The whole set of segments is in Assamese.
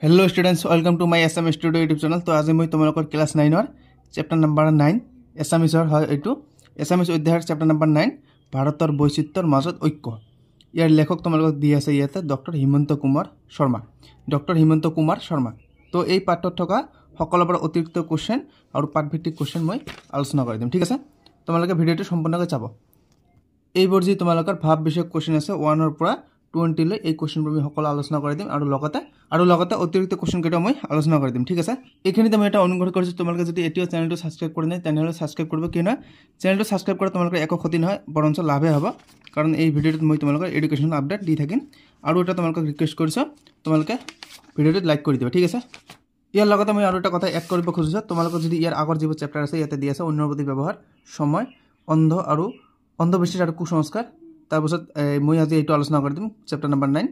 Hello students welcome to my SM studio YouTube channel. तो आज मैं तुम्हारे क्लास 9 चैप्टर नम्बर 9 एसामिसर है यू एसामिस अध्यायर चैप्टर नम्बर 9 भारतर बैचित्र्यर मजत ऐक्य यार लेखक तुम्हारे दी आसे इते डॉक्टर हिमंत कुमार शर्मा। तो ये पार्टत थका सकलोर अतिरिक्त क्वेश्चन और पाठभित्तिक क्वेश्चन मैं आलोचना कर दिम। ठीक है, तुम्हारे भिडिओ सम्पूर्णके चाब। এইবোৰ যি তোমালোকৰ ভাৱ বিষয়ক কোৱেশ্চন আছে 1 ৰ পৰা 20 লৈ এই কোৱেশ্চনবোৰ আমি সকলো আলোচনা কৰি দিম আৰু লগতে অতিৰিক্ত কোৱেশ্চন কেইটা মই আলোচনা কৰি দিম। ঠিক আছে, এইখিনিতে মই এটা অনুৰোধ কৰিছো তোমালোকে যদি এতিয়াও চেনেলটো সাবস্ক্ৰাইব কৰা নাই তেনেহলে সাবস্ক্ৰাইব কৰিব। কিয়নো চেনেলটো সাবস্ক্ৰাইব কৰা তোমালোকৰ একো ক্ষতি নহয়, বৰঞ্চ লাভে হ'ব, কাৰণ এই ভিডিঅ'টোত মই তোমালোকৰ এডুকেশ্যন আপডেট দি থাকিম। আৰু এটা তোমালোকক ৰিকুৱেষ্ট কৰিছো তোমালোকে ভিডিঅ'টোত লাইক কৰি দিবা। ঠিক আছে, ইয়াৰ লগতে মই আৰু এটা কথা এড কৰিব খুজিছো, তোমালোকৰ যদি ইয়াৰ আগৰ যিবোৰ চেপ্টাৰ আছে ইয়াতে দি আছে অন্যৰ প্ৰতি ব্যৱহাৰ, সময়, অন্ধ আৰু অন্ধবিশ্বাস और कुसंस्कार। তাৰপিছত মই আজি এইটো আলোচনা কৰি দিম চেপ্টাৰ নম্বৰ 9।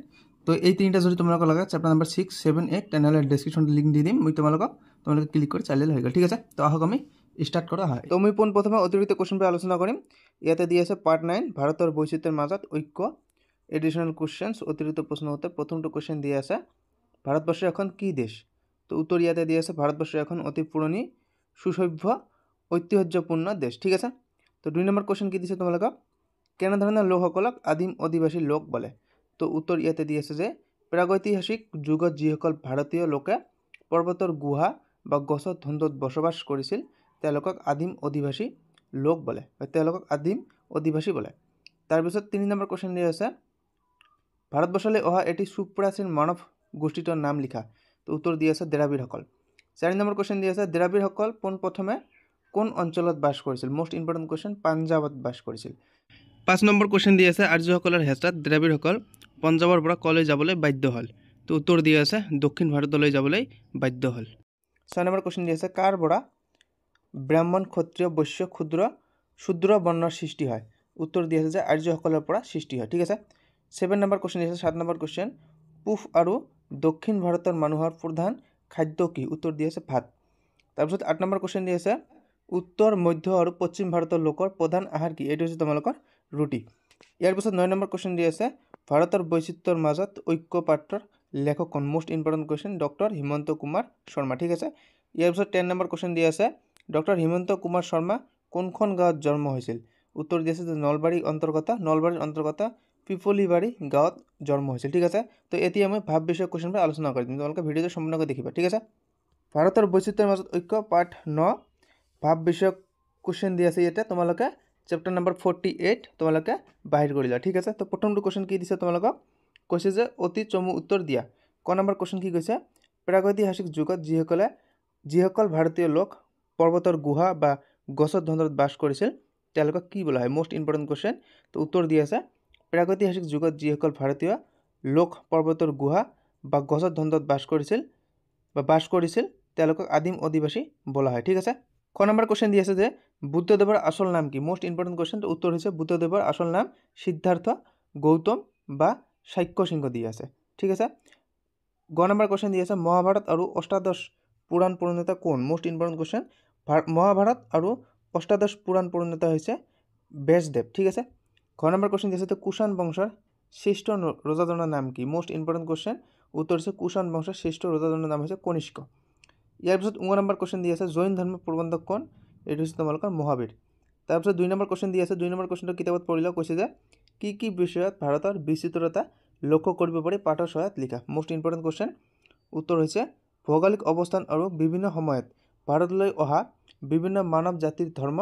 তো এই তিনিটা যদি তোমালোক লাগে চেপ্টাৰ নম্বৰ 6, 7, 8 তেনেহলে ডেসক্ৰিপশনত লিংক দি দিম, মই তোমালোকে ক্লিক কৰি চালিলে হৈ গ'ল। ঠিক আছে, তো আহক আমি স্টাৰ্ট কৰা হয়। তো মই প্ৰথমে অতিৰিক্ত কোৱেশ্চন পৰা আলোচনা কৰিম। ইয়াতে দি আছে পাৰ্ট 9 ভাৰতৰ বৈচিত্ৰ্যৰ মাজত ঐক্য এডিশনাল কোৱেশ্চনছ অতিৰিক্ত প্ৰশ্ন উত্তৰ। প্ৰথমটো কোৱেশ্চন দি আছে ভাৰতবৰ্ষ এখন কি দেশ? তো উত্তৰ ইয়াতে দি আছে ভাৰতবৰ্ষ এখন অতি পুৰণি সুসভ্য ঐতিহ্যপূৰ্ণ দেশ। ঠিক আছে, তো 2 নম্বৰ কোৱেশ্চন কি দিছে তোমালোকক কেনেধৰণৰ লোকসকলক আদিম অধিবাসী লোক বলে? তো উত্তৰ ইয়াতে দি আছে যে প্ৰাগৈতিহাসিক যুগত যিসকল ভাৰতীয় লোকে পৰ্বতৰ গুহা বা গছৰ ধুন্দত বসবাস কৰিছিল তেওঁলোকক আদিম অধিবাসী লোক বলে বা তেওঁলোকক আদিম অধিবাসী বলে। তাৰপিছত 3 নম্বৰ কোৱেশ্চন দি আছে ভাৰতবৰ্ষলৈ অহা এটি সুপ্ৰাচীন মানৱ গোষ্ঠীটোৰ নাম লিখা। তো উত্তৰ দি আছে দ্ৰাবিড়সকল। 4 নম্বৰ কোৱেশ্চন দি আছে দ্ৰাবিড়সকল পোনপ্ৰথমে কোন অঞ্চলত বাস কৰিছিল? মোস্ট ইম্পৰ্টেণ্ট কোৱেশ্চন, পাঞ্জাবত বাস কৰিছিল। 5 নম্বৰ কোৱেশ্চন দি আছে আৰ্যসকলৰ হেঁচাত দ্ৰাবিড়সকল পঞ্জাবৰ পৰা কলৈ যাবলৈ বাধ্য হ'ল? তো উত্তৰ দি আছে দক্ষিণ ভাৰতলৈ যাবলৈ বাধ্য হ'ল। 6 নম্বৰ কোৱেশ্চন দি আছে কাৰ পৰা ব্ৰাহ্মণ ক্ষত্ৰিয় বৈশ্য শূদ্ৰ বৰ্ণৰ সৃষ্টি হয়? উত্তৰ দি আছে যে আৰ্যসকলৰ পৰা সৃষ্টি হয়। ঠিক আছে, 7 নম্বৰ কোৱেশ্চন দি আছে 7 নম্বৰ কোৱেশ্চন পূব আৰু দক্ষিণ ভাৰতৰ মানুহৰ প্ৰধান খাদ্য কি? উত্তৰ দি আছে ভাত। তাৰপিছত 8 নম্বৰ কোৱেশ্চন দি আছে উত্তৰ মধ্য আৰু পশ্চিম ভাৰতৰ লোকৰ প্ৰধান আহাৰ কি? এইটো হৈছে তোমালোকৰ ৰুটি। ইয়াৰ পিছত 9 নম্বৰ কোৱেশ্চন দি আছে ভাৰতৰ বৈচিত্ৰ্যৰ মাজত ঐক্য পাঠৰ লেখক কোন? Most important question, doctor Himanta Kumar Sarma. ঠিক আছে, ইয়াৰ পিছত 10 নম্বৰ কোৱেশ্চন দি আছে ডক্টৰ হিমন্ত কুমাৰ শৰ্মা কোনখন গাঁৱত জন্ম হৈছিল? উত্তৰ দি আছে যে নলবাৰীৰ অন্তৰ্গত পিপলিবাৰী গাঁৱত জন্ম হৈছিল। ঠিক আছে, তো এতিয়া মই ভাৱ বিষয়ক কোৱেশ্চনবোৰ আলোচনা কৰি দিম, তোমালোকে ভিডিঅ'টো সম্পূৰ্ণকৈ দেখিবা। ঠিক আছে, ভাৰতৰ বৈচিত্ৰ্যৰ মাজত ঐক্য পাঠ 9 ভাৱ বিষয়ক কোৱেশ্চন দি আছে ইয়াতে তোমালোকে চেপ্টাৰ নম্বৰ 48 তোমালোকে বাহিৰ কৰি লোৱা। ঠিক আছে, তো প্ৰথমটো কোৱেশ্চন কি দিছে তোমালোকক কৈছে যে অতি চমু উত্তৰ দিয়া। ক নম্বৰ কোৱেশ্চন কি কৈছে প্ৰাগৈতিহাসিক যুগত যিসকল ভাৰতীয় লোক পৰ্বতৰ গুহা বা গছৰ ধন্দত বাস কৰিছিল তেওঁলোকক কি বোলা হয়? Most important question. তো উত্তৰ দি আছে প্ৰাগৈতিহাসিক যুগত যিসকল ভাৰতীয় লোক পৰ্বতৰ গুহা বা গছৰ ধন্দত বাস কৰিছিল তেওঁলোকক আদিম অধিবাসী বোলা হয়। ঠিক আছে, ক নম্বৰ কোৱেশ্চন দি আছে যে বুদ্ধদেৱৰ আচল নাম কি? Most important question. তো উত্তৰ হৈছে বুদ্ধদেৱৰ আচল নাম সিদ্ধাৰ্থ গৌতম বা শাক্য সিংহ দি আছে। ঠিক আছে, গ নম্বৰ কোৱেশ্চন দি আছে মহাভাৰত আৰু অষ্টাদশ পুৰাণ প্ৰণেতা কোন? Most important question. মহাভাৰত আৰু অষ্টাদশ পুৰাণ প্ৰণেতা হৈছে ব্যাসদেৱ। ঠিক আছে, ঘ নম্বৰ কোৱেশ্চন দি আছে কুষাণ বংশৰ শ্ৰেষ্ঠ ৰজাজনৰ নাম কি? Most important question. উত্তৰ হৈছে কুষাণ বংশৰ শ্ৰেষ্ঠ ৰজাজনৰ নাম হৈছে কনিষ্ক। ইয়াৰ পিছত নম্বৰ কোৱেশ্চন দি আছে জৈন ধৰ্মৰ প্ৰবন্ধক কোন? এইটো হৈছে তোমালোকৰ মহাবীৰ। তাৰপিছত 2 নম্বৰ কোৱেশ্চন দি আছে 2 নম্বৰ কোৱেশ্চনটো কিতাপত পঢ়িলেও কৈছে যে কি বিষয়ত ভাৰতৰ বিচিত্ৰতা লক্ষ্য কৰিব পাৰি পাঠৰ সহায়ত লিখা? Most important question. উত্তৰ হৈছে ভৌগোলিক অৱস্থান আৰু বিভিন্ন সময়ত ভাৰতলৈ অহা বিভিন্ন মানৱ জাতিৰ ধৰ্ম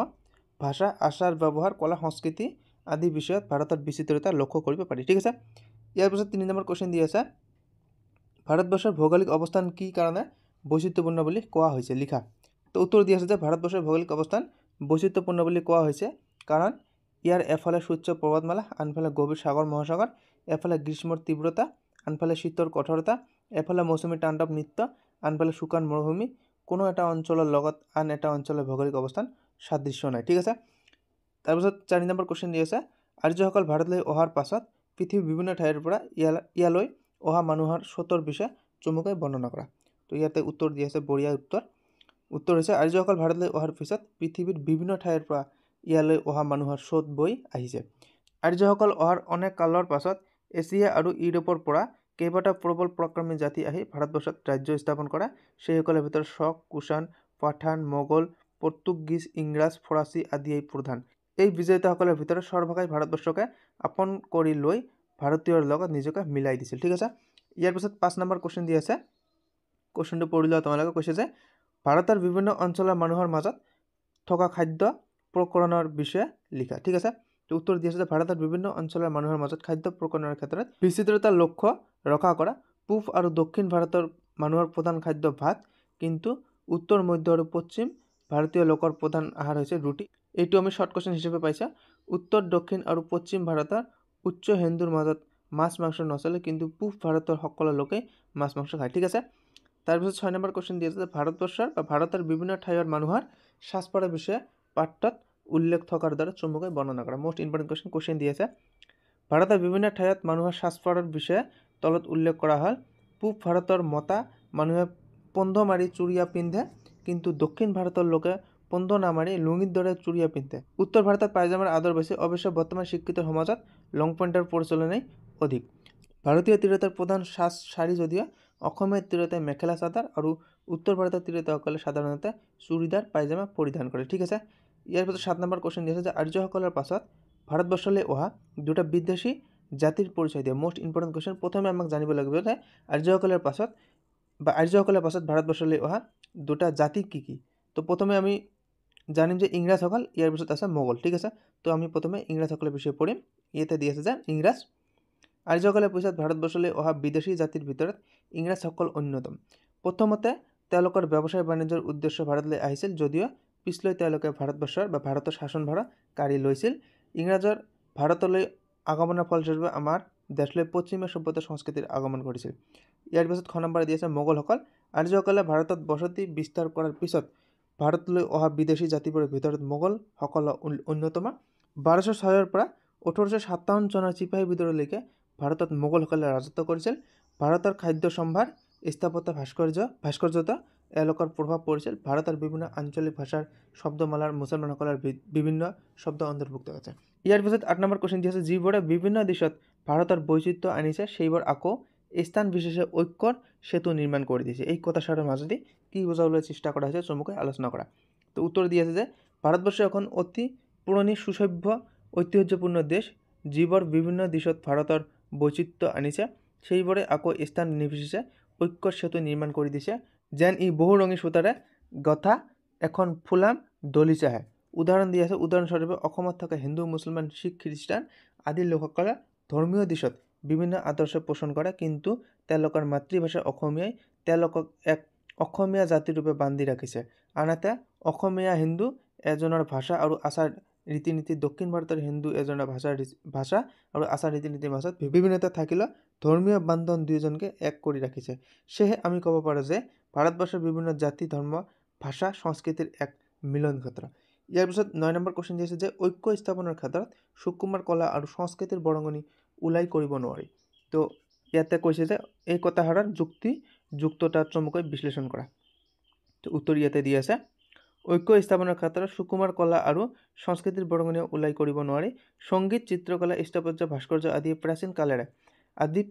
ভাষা আচাৰ ব্যৱহাৰ কলা সংস্কৃতি আদি বিষয়ত ভাৰতৰ বিচিত্ৰতা লক্ষ্য কৰিব পাৰি। ঠিক আছে, ইয়াৰ পিছত 3 নম্বৰ কোৱেশ্চন দি আছে ভাৰতবৰ্ষৰ ভৌগোলিক অৱস্থান কি কাৰণে বৈচিত্ৰ্যপূৰ্ণ বুলি কোৱা হৈছে? লিখা। তো উত্তৰ দি আছে যে ভাৰতবৰ্ষৰ ভৌগোলিক অৱস্থান বৈচিত্ৰ্যপূৰ্ণ বুলি কোৱা হৈছে কাৰণ ইয়াৰ এফালে সূৰ্য পৰ্বতমালা, আনফালে গভীৰ সাগৰ মহাসাগৰ, এফালে গ্ৰীষ্মৰ তীব্ৰতা, আনফালে শীতৰ কঠোৰতা, এফালে মৌচুমী তাণ্ডৱ নৃত্য, আনফালে শুকান মৰুভূমি, কোনো এটা অঞ্চলৰ লগত আন এটা অঞ্চলৰ ভৌগোলিক অৱস্থান সাদৃশ্য নাই। ঠিক আছে, তাৰপিছত 4 নম্বৰ কোৱেশ্চন দি আছে আৰ্যসকল ভাৰতলৈ অহাৰ পাছত পৃথিৱীৰ বিভিন্ন ঠাইৰ পৰা ইয়ালৈ অহা মানুহৰ স্ৰোতৰ বিষয়ে চমুকৈ বৰ্ণনা কৰা। তো ইয়াতে উত্তৰ দি আছে বঢ়িয়া উত্তৰ। উত্তৰ হৈছে আৰ্যসকল ভাৰতলৈ অহাৰ পিছত পৃথিৱীৰ বিভিন্ন ঠাইৰ পৰা ইয়ালৈ অহা মানুহৰ স্ৰোত বৈ আহিছে। আৰ্যসকল অহাৰ অনেক কালৰ পাছত এছিয়া আৰু ইউৰোপৰ পৰা কেইবাটা প্ৰবল পৰাক্ৰমী জাতি আহি ভাৰতবৰ্ষত ৰাজ্য স্থাপন কৰা সেইসকলৰ ভিতৰত শক, কুষাণ, পাঠান, মোগল, পৰ্তুগীজ, ইংৰাজ, ফৰাচী আদিয়েই প্ৰধান। এই বিজেতাসকলৰ ভিতৰত সৰভাগেই ভাৰতবৰ্ষকে আপন কৰি লৈ ভাৰতীয়ৰ লগত নিজকে মিলাই দিছিল। ঠিক আছে, ইয়াৰ পিছত 5 নম্বৰ কুৱেশ্যন দি আছে। কুৱেশ্যনটো পঢ়ি লোৱা তোমালোকে। কৈছে যে ভাৰতৰ বিভিন্ন অঞ্চলৰ মানুহৰ মাজত থকা খাদ্য প্ৰকৰণৰ বিষয়ে লিখা। ঠিক আছে, তো উত্তৰ দি আছে যে ভাৰতৰ বিভিন্ন অঞ্চলৰ মানুহৰ মাজত খাদ্য প্ৰকৰণৰ ক্ষেত্ৰত বিচিত্ৰতাৰ লক্ষ্য ৰক্ষা কৰা। পূব আৰু দক্ষিণ ভাৰতৰ মানুহৰ প্ৰধান খাদ্য ভাত, কিন্তু উত্তৰ, মধ্য আৰু পশ্চিম ভাৰতীয় লোকৰ প্ৰধান আহাৰ হৈছে ৰুটি। এইটো আমি শৰ্ট কুৱেশ্যন হিচাপে পাইছা। উত্তৰ, দক্ষিণ আৰু পশ্চিম ভাৰতৰ উচ্চ হিন্দুৰ মাজত মাছ মাংস নচলে, কিন্তু পূব ভাৰতৰ সকলো লোকেই মাছ মাংস খায়। ঠিক আছে, তাৰপিছত 6 নম্বৰ কুৱেশ্যন দি আছে যে ভাৰতবৰ্ষৰ বা ভাৰতৰ বিভিন্ন ঠাইৰ মানুহৰ সাজপাৰৰ বিষয়ে পাঠত উল্লেখ থকাৰ দ্বাৰা চমুকৈ বৰ্ণনা কৰা। মোষ্ট ইম্পৰ্টেণ্ট কুৱেশ্যন দি আছে। ভাৰতৰ বিভিন্ন ঠাইত মানুহৰ সাজপাৰৰ বিষয়ে তলত উল্লেখ কৰা হ'ল। পূব ভাৰতৰ মতা মানুহে পন্ধ মাৰি চুৰিয়া পিন্ধে, কিন্তু দক্ষিণ ভাৰতৰ লোকে পন্ধ নামাৰি লুঙিৰ দৰে চুৰিয়া পিন্ধে। উত্তৰ ভাৰতত পায়জামাৰ আদৰ বেছি, অৱশ্যে বৰ্তমান শিক্ষিত সমাজত লং পেণ্টৰ প্ৰচলনেই অধিক। ভাৰতীয় তিৰোতাৰ প্ৰধান সাজ শাৰী যদিও অসমীয়া তিৰোতাই মেখেলা চাদৰ আৰু উত্তৰ ভাৰতৰ তিৰোতাসকলে সাধাৰণতে চুৰিদাৰ পায়জামা পৰিধান কৰে। ঠিক আছে, ইয়াৰ পিছত 7 নম্বৰ কুৱেশ্যন দি আছে যে আৰ্যসকলৰ পাছত ভাৰতবৰ্ষলৈ অহা দুটা বিদেশী জাতিৰ পৰিচয় দিয়া। Most important question. প্ৰথমে আমাক জানিব লাগিব যে আৰ্যসকলৰ পাছত ভাৰতবৰ্ষলৈ অহা দুটা জাতি কি কি। তো প্ৰথমে আমি জানিম যে ইংৰাজসকল, ইয়াৰ পিছত আছে মোগল। ঠিক আছে, তো আমি প্ৰথমে ইংৰাজসকলৰ বিষয়ে পঢ়িম। ইয়াতে দি আছে যে ইংৰাজ। আৰ্যসকলৰ পিছত ভাৰতবৰ্ষলৈ অহা বিদেশী জাতিৰ ভিতৰত ইংৰাজসকল অন্যতম। প্ৰথমতে তেওঁলোকৰ ব্যৱসায় বাণিজ্যৰ উদ্দেশ্য ভাৰতলৈ আহিছিল, যদিও পিছলৈ তেওঁলোকে ভাৰতবৰ্ষৰ বা ভাৰতৰ শাসনভাৰ কাঢ়ি লৈছিল। ইংৰাজৰ ভাৰতলৈ আগমনৰ ফলস্বৰূপে আমাৰ দেশলৈ পশ্চিমীয়া সভ্যতা সংস্কৃতিৰ আগমন ঘটিছিল। ইয়াৰ পিছত 9 নম্বৰ দি আছে মোগলসকল। আৰ্যসকলে ভাৰতত বসতি বিস্তাৰ কৰাৰ পিছত ভাৰতলৈ অহা বিদেশী জাতিবোৰৰ ভিতৰত মোগলসকল অন্যতম। 1206 পৰা 1857 চনৰ চিপাহী বিদ্ৰোহলৈকে ভাৰতত মোগলসকলে ৰাজত্ব কৰিছিল। ভাৰতৰ খাদ্য সম্ভাৰ, স্থাপত্য, ভাস্কৰ্যত এওঁলোকৰ প্ৰভাৱ পৰিছিল। ভাৰতৰ বিভিন্ন আঞ্চলিক ভাষাৰ শব্দমালাৰ মুছলমানসকলৰ বিভিন্ন শব্দ অন্তৰ্ভুক্ত আছে। ইয়াৰ পিছত 8 নম্বৰ কুৱেশ্যন দি আছে যিবোৰে বিভিন্ন দিশত ভাৰতৰ বৈচিত্ৰ্য আনিছে, সেইবোৰ আকৌ স্থান বিশেষে ঐক্যৰ সেতু নিৰ্মাণ কৰি দিছে। এই কথাষাৰৰ মাজেদি কি বুজাবলৈ চেষ্টা কৰা হৈছে চমুকৈ আলোচনা কৰা। তো উত্তৰ দি আছে যে ভাৰতবৰ্ষ এখন অতি পুৰণি সুসভ্য ঐতিহ্যপূৰ্ণ দেশ, যিবোৰ বিভিন্ন দিশত ভাৰতৰ বৈচিত্ৰ্য আনিছে, সেইবোৰে আকৌ স্থান নিৰ্বিশেষে ঐক্যৰ সেতু নিৰ্মাণ কৰি দিছে, যেন ই বহুৰঙী সূতাৰে গথা এখন ফুলাম দলিচাহে। উদাহৰণ দি আছে। উদাহৰণস্বৰূপে অসমত থকা হিন্দু, মুছলমান, শিখ, খ্ৰীষ্টান আদি লোকসকলে ধৰ্মীয় দিশত বিভিন্ন আদৰ্শ পোষণ কৰে, কিন্তু তেওঁলোকৰ মাতৃভাষা অসমীয়াই তেওঁলোকক এক অসমীয়া জাতিৰূপে বান্ধি ৰাখিছে। আনহাতে অসমীয়া হিন্দু এজনৰ ভাষা আৰু আচাৰ ৰীতি নীতি, দক্ষিণ ভাৰতৰ হিন্দু এজনৰ ভাষা আৰু আচাৰ ৰীতি নীতিৰ মাজত বিভিন্নতা থাকিলেও ধৰ্মীয় বান্ধন দুয়োজনকে এক কৰি ৰাখিছে। সেয়েহে আমি ক'ব পাৰোঁ যে ভাৰতবৰ্ষৰ বিভিন্ন জাতি, ধৰ্ম, ভাষা, সংস্কৃতিৰ এক মিলন ক্ষেত্ৰ। ইয়াৰ পিছত 9 নম্বৰ কুৱেশ্যন দি আছে যে ঐক্য স্থাপনৰ ক্ষেত্ৰত সুকুমাৰ কলা আৰু সংস্কৃতিৰ বৰঙণি ওলাই কৰিব নোৱাৰি। তো ইয়াতে কৈছে যে এই কথাষাৰৰ যুক্ততা চমুকৈ বিশ্লেষণ কৰা। তো উত্তৰ ইয়াতে দি আছে। ঐক্য স্থাপনৰ ক্ষেত্ৰত সুকুমাৰ কলা আৰু সংস্কৃতিৰ বৰঙণি ওলাই কৰিব নোৱাৰি। সংগীত, চিত্ৰকলা, স্থাপত্য, ভাস্কৰ্য আদি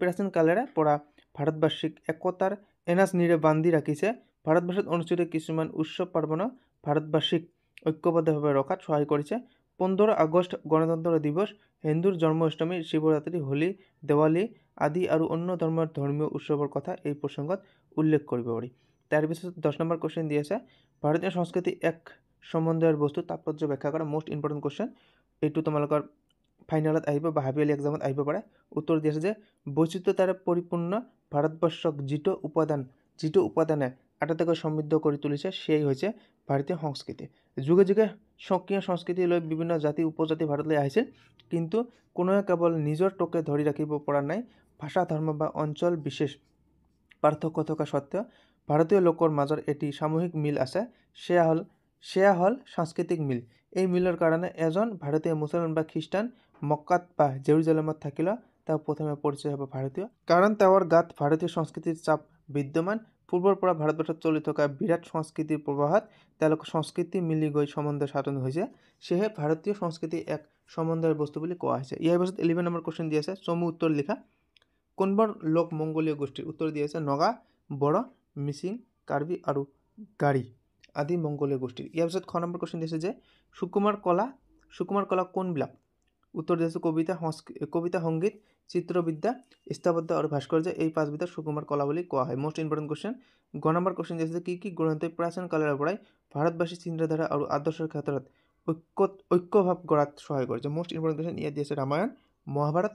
প্ৰাচীন কালেৰে পৰা ভাৰতবাসীক একতাৰ এনাজনীৰে বান্ধি ৰাখিছে। ভাৰতবৰ্ষত অনুষ্ঠিত কিছুমান উৎসৱ পাৰ্বণে ভাৰতবাসীক ঐক্যবদ্ধভাৱে ৰখাত সহায় কৰিছে। 15 আগষ্ট গণতন্ত্ৰ দিৱস, হিন্দুৰ জন্মাষ্টমী, শিৱৰাত্ৰি, হোলী, দেৱালী আদি আৰু অন্য ধৰ্মৰ ধৰ্মীয় উৎসৱৰ কথা এই প্ৰসংগত উল্লেখ কৰিব পাৰি। তাৰপিছত 10 নম্বৰ কুৱেশ্যন দি আছে ভাৰতীয় সংস্কৃতি এক সম্বন্ধৰ বস্তু, তাৎপৰ্য ব্যাখ্যা কৰা। Most important question. এইটো তোমালোকৰ ফাইনেলত আহিব বা হাফ ইয়াৰলি এক্সামত আহিব পাৰে। উত্তৰ দি আছে যে বৈচিত্ৰতাৰে পৰিপূৰ্ণ ভাৰতবৰ্ষক যিটো উপাদানে আটাইতকৈ সমৃদ্ধ কৰি তুলিছে, সেয়াই হৈছে ভাৰতীয় সংস্কৃতি। যুগে যুগে স্বকীয় সংস্কৃতি লৈ বিভিন্ন জাতি উপজাতি ভাৰতলৈ আহিছিল, কিন্তু কোনোৱে কেৱল নিজৰ টকে ধৰি ৰাখিব পৰা নাই। ভাষা, ধৰ্ম বা অঞ্চল বিশেষ পাৰ্থক্য থকা স্বত্বেও ভাৰতীয় লোকৰ মাজৰ এটি সামূহিক মিল আছে, সেয়া হ'ল সাংস্কৃতিক মিল। এই মিলৰ কাৰণে এজন ভাৰতীয় মুছলমান বা খ্ৰীষ্টান মক্কাত বা জেৰুজালেমত থাকিলেও তেওঁ প্ৰথমে পৰিচয় হ'ব ভাৰতীয়, কাৰণ তেওঁৰ গাত ভাৰতীয় সংস্কৃতিৰ ছাপ বিদ্যমান। পূৰ্বৰ পৰা ভাৰতবৰ্ষত চলি থকা বিৰাট সংস্কৃতিৰ প্ৰবাহত তেওঁলোকৰ সংস্কৃতি মিলি গৈ সম্বন্ধ সাধন হৈছে, সেয়েহে ভাৰতীয় সংস্কৃতি এক সম্বন্ধৰ বস্তু বুলি কোৱা হৈছে। ইয়াৰ পিছত 11 নম্বৰ কুৱেশ্যন দি আছে চমু উত্তৰ লিখা। কোনবোৰ লোক মংগোলীয় গোষ্ঠীৰ? উত্তৰ দিয়া আছে নগা, বড়ো, মিচিং, কাৰ্বি আৰু গাৰী আদি মংগোলীয় গোষ্ঠীৰ। ইয়াৰ পিছত খ নম্বৰ কুৱেশ্যন দিছে যে সুকুমাৰ কলা কোনবিলাক? উত্তৰ দিয়া আছে কবিতা, সংগীত, চিত্ৰবিদ্যা, স্থাপত্য আৰু ভাস্কৰ্য। এই পাঁচবিধক সুকুমাৰ কলা বুলি কোৱা হয়। Most important question. গ নম্বৰ কুৱেশ্যন দিছে যে কি গ্ৰন্থই প্ৰাচীন কালৰ পৰাই ভাৰতবাসীৰ চিন্তাধাৰা আৰু আদৰ্শৰ ক্ষেত্ৰত ঐক্যভাৱ গঢ়াত সহায় কৰিছে? Most important question. ইয়াত দিয়া আছে ৰামায়ণ, মহাভাৰত,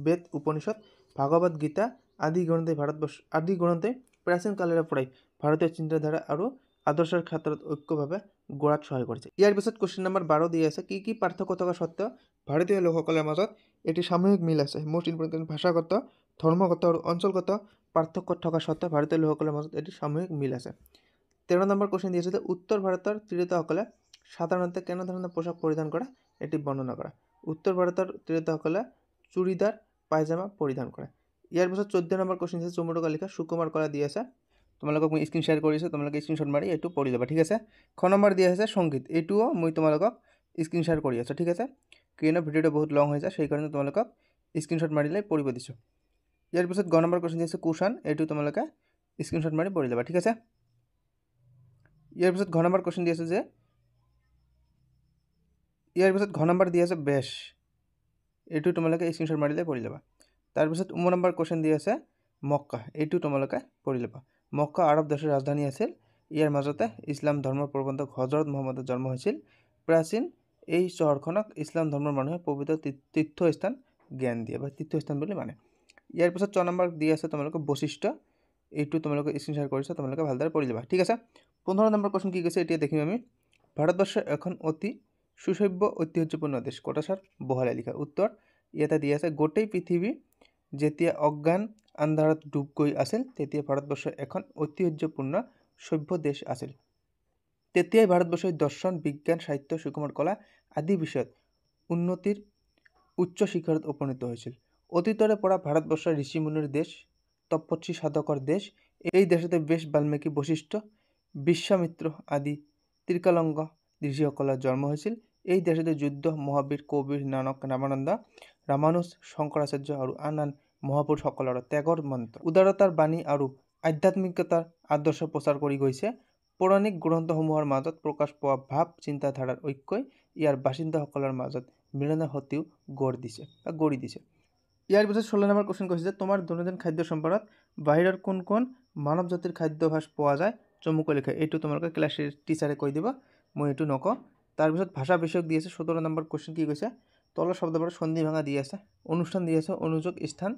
বেদ, উপনিষদ, ভাগৱত গীতা আদি গ্ৰন্থই প্ৰাচীন কালৰ পৰাই ভাৰতীয় চিন্তাধাৰা আৰু আদৰ্শৰ ক্ষেত্ৰত ঐক্যভাৱে গঢ়াত সহায় কৰিছে। ইয়াৰ পিছত কুৱেশ্যন নম্বৰ 12 দিয়া আছে কি পাৰ্থক্য থকা সত্ত্বেও ভাৰতীয় লোকসকলৰ মাজত এটি সামূহিক মিল আছে? Most important. ভাষাগত, ধৰ্মগত আৰু অঞ্চলগত পাৰ্থক্য থকা সত্ত্বেও ভাৰতীয় লোকসকলৰ মাজত এটি সামূহিক মিল আছে। 13 নম্বৰ কুৱেশ্যন দিছে যে উত্তৰ ভাৰতৰ তিৰোতাসকলে সাধাৰণতে কেনেধৰণৰ পোচাক পৰিধান কৰে এটি বৰ্ণনা কৰা? উত্তৰ ভাৰতৰ তিৰোতাসকলে চুৰিদাৰ, পায়জামা পৰিধান কৰে। ইয়াৰ পিছত 14 নম্বৰ কুৱেশ্যন দিছে চমুকৈ লিখা সুকুমাৰ কলা দিয়া আছে। তোমালোকক মই স্ক্ৰীন শ্বেয়াৰ কৰিছোঁ, তোমালোকে স্ক্ৰীনশ্বট মাৰি এইটো পঢ়ি ল'বা, ঠিক আছে। খ নম্বৰ দিয়া আছে সংগীত। এইটোও মই তোমালোকক স্ক্ৰীন শ্বেয়াৰ কৰি আছোঁ, ঠিক আছে। কিয়নো ভিডিঅ'টো বহুত লং হৈ যায় সেইকাৰণে তোমালোকক স্ক্ৰীনশ্বট মাৰিলে পঢ়িব দিছোঁ। ইয়াৰ পিছত গ নম্বৰ কুৱেশ্যন দিছে কুষাণ। এইটো তোমালোকে স্ক্ৰীনশ্বট মাৰি পঢ়ি ল'বা, ঠিক আছে। ইয়াৰ পিছত ঘ নম্বৰ কুৱেশ্যন দি আছে যে বেশ। এইটো তোমালোকে স্ক্ৰীনশ্বট মাৰিলে পঢ়ি ল'বা। তাৰপিছত নম্বৰ কুৱেশ্যন দি আছে মক্কা। এইটো তোমালোকে পঢ়ি ল'বা। মক্কা আৰৱ দেশৰ ৰাজধানী আছিল। ইয়াৰ মাজতে ইছলাম ধৰ্মৰ প্ৰৱৰ্তক হজৰত মুহাম্মদৰ জন্ম হৈছিল। প্ৰাচীন এই চহৰখনক ইছলাম ধৰ্মৰ মানুহে পবিত্ৰ তীৰ্থস্থান জ্ঞান দিয়ে বা তীৰ্থস্থান বুলি মানে। ইয়াৰ পিছত 6 নম্বৰ দি আছে তোমালোকে বৈশিষ্ট্য। এইটো তোমালোকে স্ক্ৰীনশ্বট কৰিছা, তোমালোকে ভালদৰে পঢ়ি ল'বা, ঠিক আছে। 15 নম্বৰ কুৱেশ্যন কি কৈছে এতিয়া দেখিম আমি। ভাৰতবৰ্ষ এখন অতি সুসভ্য ঐতিহ্যপূৰ্ণ দেশ। কথাষাৰ বহালে লিখা। উত্তৰ ইয়াতে দিয়া আছে গোটেই পৃথিৱী যেতিয়া অজ্ঞান আন্ধাৰত ডুব গৈ আছিল তেতিয়া ভাৰতবৰ্ষ এখন ঐতিহ্যপূৰ্ণ সভ্য দেশ আছিল। তেতিয়াই ভাৰতবৰ্ষই দৰ্শন, বিজ্ঞান, সাহিত্য, সুকুমাৰ কলা আদি বিষয়ত উন্নতিৰ উচ্চ শিখৰত উপনীত হৈছিল। অতীতৰে পৰা ভাৰতবৰ্ষ ঋষিমুনিৰ দেশ, তপস্বী সাধকৰ দেশ। এই দেশতে বেশ, বাল্মীকি, বশিষ্ঠ, বিশ্বামিত্ৰ আদি ত্ৰিকালজ্ঞ ঋষিসকলৰ জন্ম হৈছিল। এই দেশতে যুদ্ধ, মহাবীৰ, কবিৰ, নানক, ৰামানন্দ, ৰামানুজ, শংকৰাচাৰ্য আৰু আন মহাপুৰুষসকলৰ ত্যাগৰ মন্ত্ৰ, উদাৰতাৰ বাণী আৰু আধ্যাত্মিকতাৰ আদৰ্শ প্ৰচাৰ কৰি গৈছে। পৌৰাণিক গ্ৰন্থসমূহৰ মাজত প্ৰকাশ পোৱা ভাৱ চিন্তাধাৰাৰ ঐক্যই ইয়াৰ বাসিন্দাসকলৰ মাজত মিলনৰ সতেও গঢ়ি দিছে। ইয়াৰ পিছত 16 নম্বৰ কুৱেশ্যন কৈছে যে তোমাৰ দৈনন্দিন খাদ্য সম্ভাৰত বাহিৰৰ কোন মানৱ জাতিৰ খাদ্যাভ্যাস পোৱা যায় চমুকৈ লিখা। এইটো তোমালোকে ক্লাছ টিচাৰে কৈ দিব, মই এইটো নকওঁ। তাৰপিছত ভাষা বিষয়ক দি আছে 17 নম্বৰ কুৱেশ্যন কি কৈছে তলৰ শব্দবোৰ সন্ধি ভাঙা দি আছে। অনুষ্ঠান দি আছে অনুযোগ স্থান,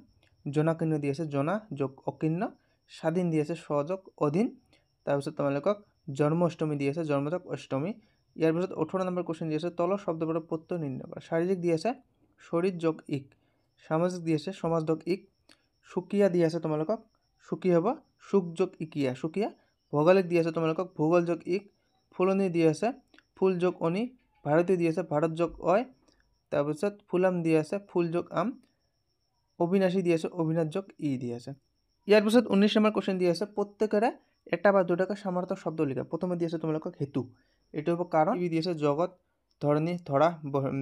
জনাকীৰ্ণ দি আছে জনা যোগ অকীৰ্ণ, স্বাধীন দি আছে স্বযোগ অধীন। তাৰপিছত তোমালোকক জন্মাষ্টমী দি আছে জন্মযোগ অষ্টমী। ইয়াৰ পিছত 18 নম্বৰ কুৱেশ্যন দি আছে তলৰ শব্দবোৰ প্ৰত্যয় নিৰ্ণয় কৰা। শাৰীৰিক দি আছে শৰীৰ যোগ ইক, সামাজিক দি আছে সমাজ যোগ ইক, সুকীয়া দি আছে তোমালোকক সুকী হ'ব সুখ যোগ ইকিয়া সুকীয়া। ভৌগোলিক দি আছে তোমালোকক ভূগোল যোগ ইক, ফুলনি দি আছে ফুল যোগ অনি, ভাৰতীয় দি আছে ভাৰত যোগ অয়। তাৰপিছত ফুলাম দি আছে ফুল যোগ আম, অবিনাশী দি আছে অভিনাশ যোগ ই দি আছে। ইয়াৰ পিছত 19 নম্বৰ কুৱেশ্যন দি আছে প্ৰত্যেকৰে এটা বা দুটাকৈ সমাৰ্থক শব্দ লিখা। প্ৰথমে দি আছে তোমালোকক হেতু, এইটো হ'ব কাৰণ। দি আছে জগত, ধৰণী, ধৰা,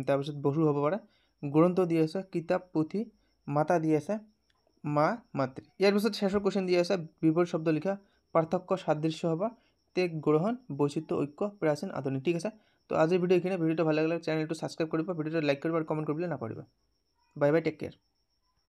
তাৰপিছত বসু হ'ব পাৰে। গ্ৰন্থ দি আছে কিতাপ, পুথি। মাতা দি আছে মা, মাতৃ। ইয়াৰ পিছত শেষৰ কুৱেশ্যন দি আছে বিপৰীত শব্দ লিখা। পাৰ্থক্য, সাদৃশ্য হ'ব, ত্যাগ, গ্ৰহণ, বৈচিত্ৰ্য, ঐক্য, প্ৰাচীন, আধুনিক, ঠিক আছে। তো আজিৰ ভিডিঅ' এইখিনি। ভিডিঅ'টো ভাল লাগিলে চেনেলটো ছাবস্ক্ৰাইব কৰিব, ভিডিঅ'টো লাইক কৰিব আৰু কমেণ্ট কৰিবলৈ নাপাহৰিবা। Bye bye, tech care.